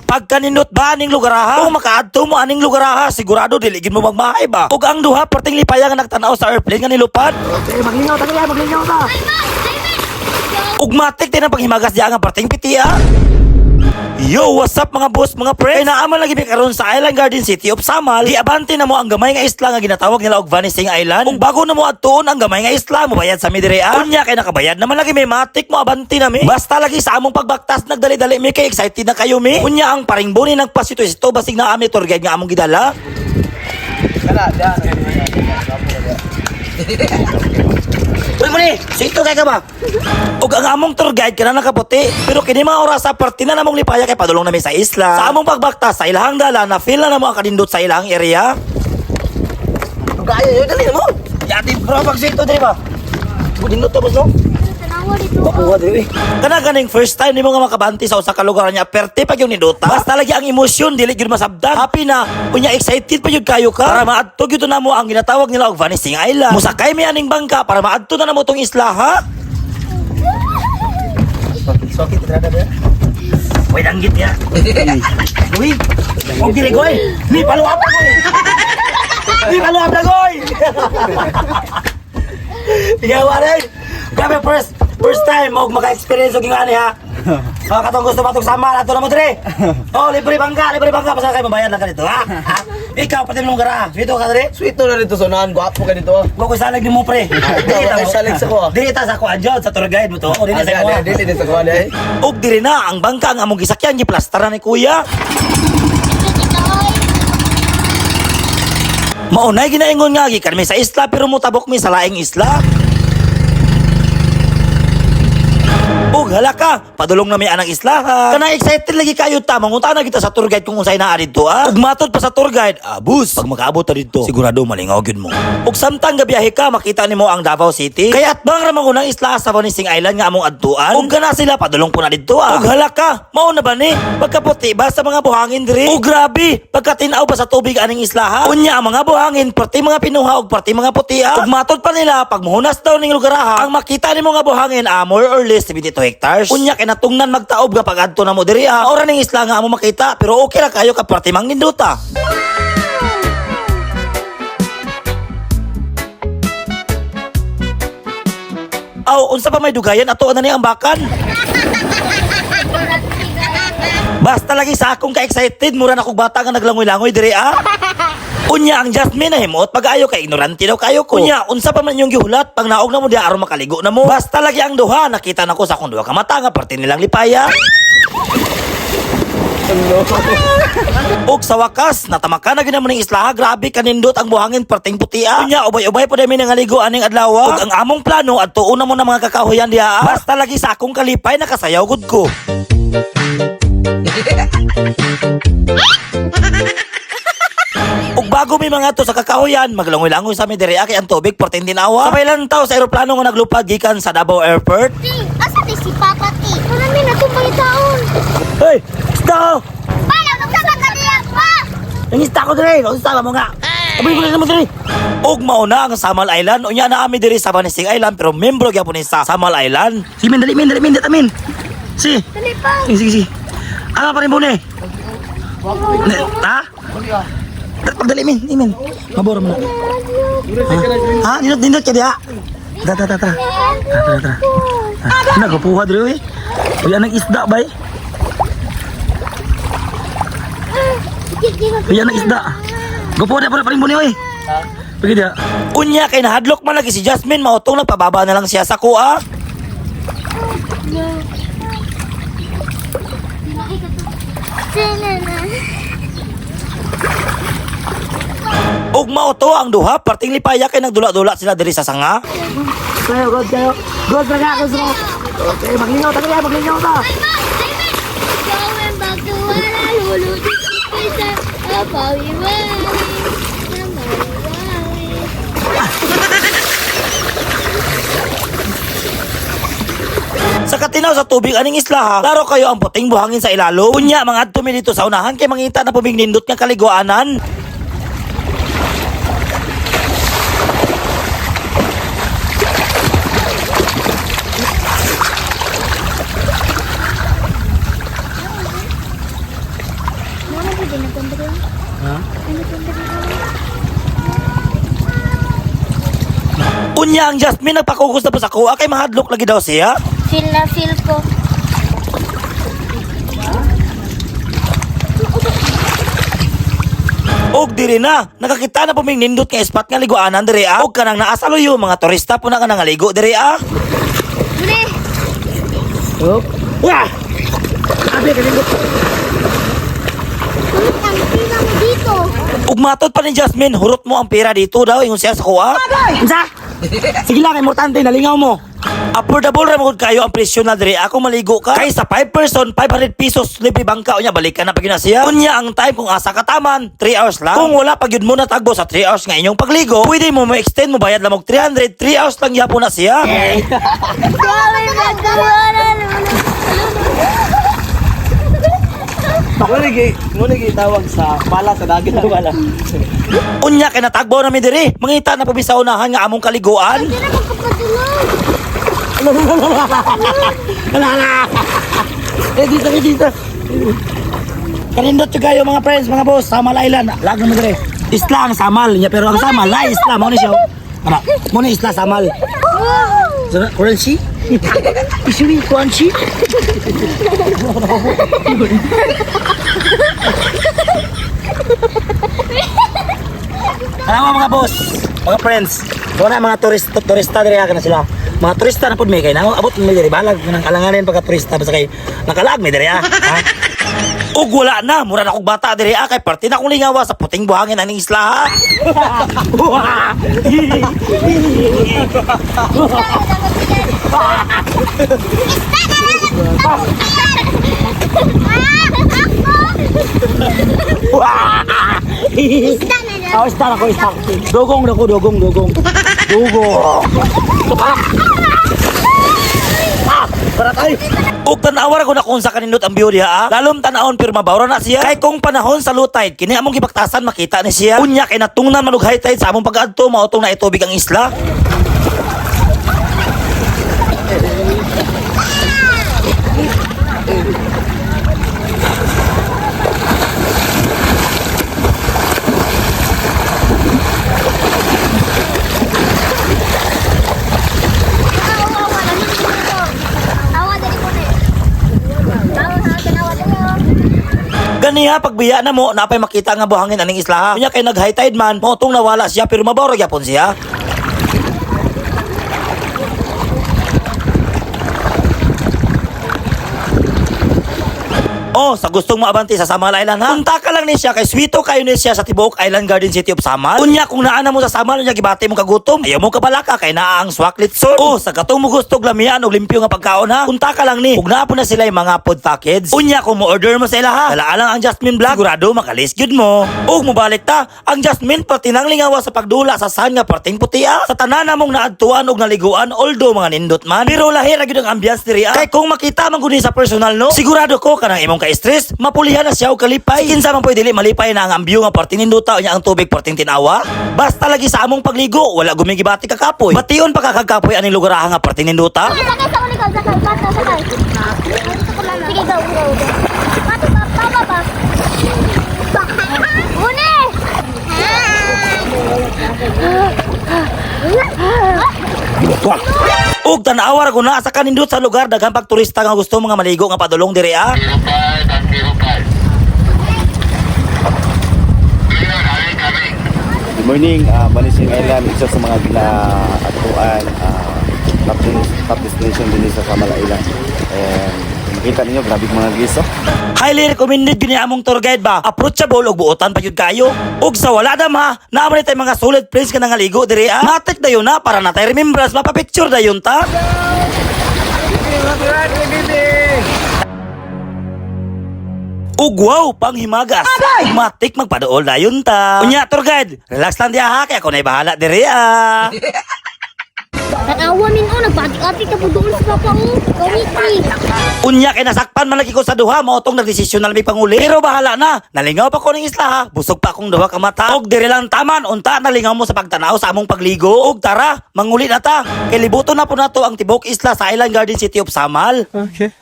Pagkanindot ba aning lugar ha? Kung makaadto mo aning lugar ha, sigurado diligid mo magmahay ba? Ug ang duha perting lipaya nga nagtanaw sa airplane nga nilupad. Okay, maglingaw ta. Ug matik din ang paghimagas diya nga perting pitiya. Yo, what's up mga boss, mga pre? Kaya naaman lagi mi karon sa Island Garden City of Samal. Di abante na mo ang gamay nga isla nga ginatawag nila og Vanishing Island. Kung bago na mo adtuon ang gamay nga isla, mobayad sa Midrea. Kunya kay nakabayad naman lagi may matik mo abante na mi. Basta lagi sa among pagbaktas nagdali-dali mi kay excited na kayo mi. Kunya ang paringboni nagpasito ito basig na ami tour guide nga among gidala. Uy muli, sito kay ka ba? Ug ang among tour guide kana nakaputi, pero kini mga oras sa parte na namong lipaya kay padulong nami sa isla. Sa among pagbaktas sa ilahang dala na feel na namo ang kadindot sa ilahang area. Gayo, dali mo. Yati bro pag sito diri ba? Dindot to boss no? Tanawa dito. Papuwa diri. Kana ganing first time nimo nga makabanti sa usa ka lugar niya, perte pag yung nindota. Basta lagi ang emosyon dili gyud masabdan. Happy na, unya excited pa gyud kayo ka. Para maadto gyud na mo ang ginatawag nila og Vanishing Island. Musakay mi aning bangka para maadto na namo tong isla ha. Sakit terada dia. Uy danggit ya. Uy. Og dili goy. Mi paluap na goy. Mi paluap na goy. Tigawa rin. Grabe first time og maka-experience og ingani ha. Katong gusto ba itong sama na ito na mo dire? Oh, libre bangka, basta kayo mabayad lang ka dito ha. Ikaw pati mong gara, dito ka dire? Sweet na dito sonahan, gwapo ka dito. Huwag ko salag ni mo pre. Salig sa ko. Dili ta sa kuan jud sa tour guide mo to. O dili sa kuan. Dili sa kuan eh. Og diri na ang bangka ang among gisakyan giplastaran ni kuya. Maunay ginaingon nga gikan mi sa isla pero mutabok mi sa laing isla. Og hala ka, padulong na mi anang isla ha. Kana excited lagi kayo ta, mangunta na kita sa tour guide kung unsay naa didto ha. Ug matod pa sa tour guide, bus, pag makaabot ta didto, sigurado malingaw gyud mo. Ug samtang gabiyahe ka, makita nimo ang Davao City. Kaya atbang ra mangunang isla sa Vanishing Island nga among adtuan. Ug kana sila padulong po na didto ha. Ug hala ka, mao na ba ni? Pagkaputi ba sa mga buhangin diri? Ug grabe, pagkatinaw ba sa tubig aning isla ha. Unya ang mga buhangin, perti mga pinuha ug perti mga puti ha. Ug matod pa nila pag muhunas daw ning lugar ha, ang makita nimo nga buhangin more or less 72 hectares. Unya kay natungnan magtaob nga pag adto na mo diri ha. Ora ning isla nga amo makita, pero okay ra kayo ka perti mang ninduta. Aw, unsa pa may dugayan ato na ni ang bakan? Basta lagi sa akong ka-excited, mura na kong bata nga naglangoy-langoy diri ah. Unya ang Jasmine na himot pag-ayo kay ignorante daw kayo ko. Unya unsa pa man yung gihulat pag naog na mo di aron makaligo na mo. Basta lagi ang duha nakita nako sa akong duha ka mata nga parte nilang lipaya. Og sa wakas natamaka na ginamon ning isla, grabe kanindot ang buhangin perting putia. Unya ubay-ubay po dami nangaligo aning adlaw. Og ang among plano adto una mo na mga kakahuyan diha. Basta lagi sa akong kalipay nakasayaw gud ko. Ug bago mi mga to sa kakahuyan, maglangoy-langoy sa mi diri kay ang tubig perting dinawa. Sabay lang taw sa eroplano nga naglupad gikan sa Davao Airport. Asa di si Papa ti? Marami na itong pangitaon. Hey, stop! Paano magsama ka niya pa? Nangista ko diri, nangista mo nga. Abay ko na mo diri. Og mauna ang Samal Island, unya na ami diri sa Vanishing Island pero membro gyapon ni sa Samal Island. Si dali amin. Si. Dali pa. Sige. Ano pa rin mo ni? Ha? Pagdali min. Maboro mo na. Ha? Nindot ka diha. Tara. Nagapuha diri eh. Uy, anang isda bay. Uy, anang isda. Gapuha na pa rin mo ni oy. Pagi dia. Unya kay nahadlok man lagi si Jasmine, mautong nagpababa na lang siya sa kuha. Og mauto ang duha, parting lipaya kay nagdula-dula sila diri sa sanga. Kayo. God raga ako sa. Okay, maglingaw ta. Going back to where I lulu di about you. Sa katinaw sa tubig aning isla ha, laro kayo ang puting buhangin sa ilalo. Unya mga adto mi dito sa unahan kay mangita na pubing nindot nga kaliguanan. ginaganda ko. Ha? Unya ang Jasmine nagpakugos na pa sa kuha kay mahadlok lagi daw siya. Feel na feel ko. Og diri na, nakakita na po may nindot nga spot nga liguanan diri og kanang naasaloyo mga turista po na kanang ligo diri Mune! Yup. Wah! Abi, kanindot. Kulit ang pila mo dito. Ug matod pa ni Jasmine, hurot mo ang pera dito daw ingon siya sa kuha. Unsa? Sige lang, importante, nalingaw mo. Affordable ra mo kayo ang presyo na diri ako maligo ka. Kay sa 5 person 500 pesos libre bangka unya balik ka na pag yun na siya. Unya ang time kung asa ka taman 3 hours lang. Kung wala pag yun mo natagbo sa 3 hours nga inyong pagligo, pwede mo extend mo bayad lang og 300 3 hours lang yapon na siya. Grabe magkawala Muna tawag sa bala sa dagat. Wala. Unya kay natagbo na mi diri. Mangita na pubi sa unahan nga among kaliguan. Hindi na magkapatulog. Wala. Dito. Kanindot yung kayo mga friends, mga boss, Samal Island. Lag naman dere. Isla ang Samal niya, pero ang Samal, la Isla, mo ni siya. Ano? Mo ni Isla Samal. Currency? Isuri, currency? Alam mo mga boss, mga friends, doon na mga turista diri na sila. Mga turista na pud may kay na abot may diri balag nang kalanganin pagka turista basta kay nakalag may diri ha. Ug wala na, mura na kog bata diri kay parte na kong lingawa sa puting buhangin aning isla ha. Oh, istar ako, istar. Dugong. Para tayo. Ug tanawar ko na kung sa kanindot ang view diha lalom tanawon pero mabawra na siya kay kung panahon sa low tide kini among gibaktasan makita ni siya unya kay natungnan man og high tide sa among pag-adto mautong na itubig ang isla. Ganiha pagbiya na mo napay makita nga buhangin aning isla ha. Unya kay nag high tide man mautong nawala siya pero mabawra gyapon siya. Oh, sa gustong maabanti sa Samal Island ha. Punta ka lang ni siya kay sweeto kayo ni siya sa Tibuok Island Garden City of Samal. Unya kung naa na mo sa Samal unya gibati mo kagutom. Ayaw mo kabalaka kay naa ang swaklit sir. Oh, sa katong mo gustong lamian og limpyo nga pagkaon ha. Punta ka lang ni. Ug naa po na sila yung mga food package. Unya kung mo order mo sa ila ha. Dala ang Jasmine Vlog. Sigurado makalis gyud mo. Ug mobalik ta, ang Jasmine pati nang lingawa sa pagdula sa san nga parting puti sa tanan namong naadtuan og naliguan although mga nindot man. Pero lahi ra gyud ang ambiance diri kay kung makita man gud ni sa personal no. Sigurado ko kanang imong ka-stress, mapulihan na siya og kalipay. Kinsa man pwede dili malipay na ang ambyo nga parting ninduta unya ang tubig parting tinawa. Basta lagi sa among pagligo, wala gumigibati ka kapoy. Bation pa kakagkapoy aning lugar nga parting ninduta. Sakay sa uligaw, sakay. Basta sakay. Sige, go. Bata pa. Uni! Ug tanawar ko na sa kanindot sa lugar daghang pagturista nga gusto mga maligo nga padulong diri Good morning, Balising Island, isa sa mga ginaatuan, top destination din sa Samal Island. And makita ninyo, grabe mga giso. Highly recommended gini among tour guide ba. Approachable og buotan pa jud kayo. Ug sa wala dam ha, naman tay mga solid friends ka nangaligo diri Matik dayon na para natay remembrance mapapicture dayon ta. Ug wow, panghimagas. Matik magpaduol dayon ta. Unya tour guide, relax lang diha ha kay ako nay bahala diri Tanawa min nagpati-ati ka po doon sa papa mo. Kawiti. Unya kay nasakpan man lagi ko sa duha maotong nagdesisyon na may panguli. Pero bahala na. Nalingaw pa ko ning isla ha. Busog pa akong duha ka mata. Og dire lang taman unta nalingaw mo sa pagtanaw sa among pagligo. Og tara, manguli na ta. Kay libuton na po nato ang Tibuok Isla sa Island Garden City of Samal. Okay.